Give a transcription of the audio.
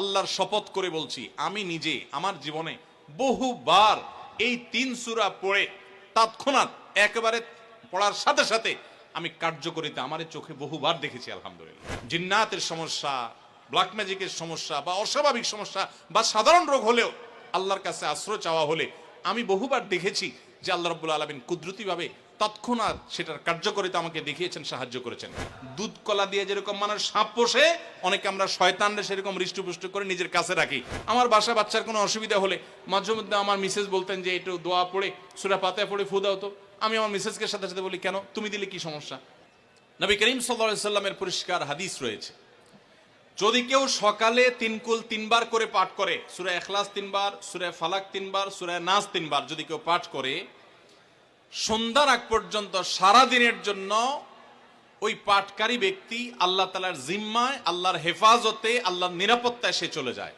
আল্লাহর শপথ করে বলছি, আমি নিজে আমার জীবনে বহুবার এই 3 সূরা পড়ে তৎক্ষণাৎ একেবারে পড়ার সাথে সাথে আমি কার্যকরিতা আমার চোখে বহুবার দেখেছি। আলহামদুলিল্লাহ। জিন্নাতের সমস্যা, ব্ল্যাক ম্যাজিকের সমস্যা বা অস্বাভাবিক সমস্যা বা সাধারণ রোগ হলেও আল্লাহর কাছে আশ্রয় চাওয়া হলে আমি বহুবার দেখেছি যে আল্লাহ রাব্বুল আলামিন কুদরতিভাবে তৎক্ষণাৎ সেটার কার্যকরিতা আমাকে দেখিয়েছেন, সাহায্য করেছেন। দুধ কলা দিয়ে যেরকম মানুষ সাপ পোষে, অনেকে আমরা শয়তানরে সেরকম হৃষ্টপুষ্ট করে নিজের কাছে রাখি। আমার বাসা বাচ্চার কোনো অসুবিধা হলে মাঝে মধ্যে আমার মিসেস বলতেন যে একটু দোয়া পড়ে সূরা ফাতিহা পড়ে ফু দাও তো। আমি আমার মিসেসকে সাথে সাথে বলি, কেন, তুমি দিলে কি সমস্যা? নবী করিম সাল্লাল্লাহু আলাইহি সাল্লামের পরিষ্কার হাদিস রয়েছে, যদি কেউ সকালে 3 কুল 3 বার করে পাঠ করে, সূরা ইখলাস 3 বার, সূরা ফালাক 3 বার, সূরা নাস 3 বার যদি কেউ পাঠ করে, সন্ধ্যার আগ পর্যন্ত সারা দিনের জন্য ওই পাঠকারী ব্যক্তি আল্লাহ তাআলার জিম্মায়, আল্লাহর হেফাজতে, আল্লাহর নিরাপত্তায় সে চলে যায়।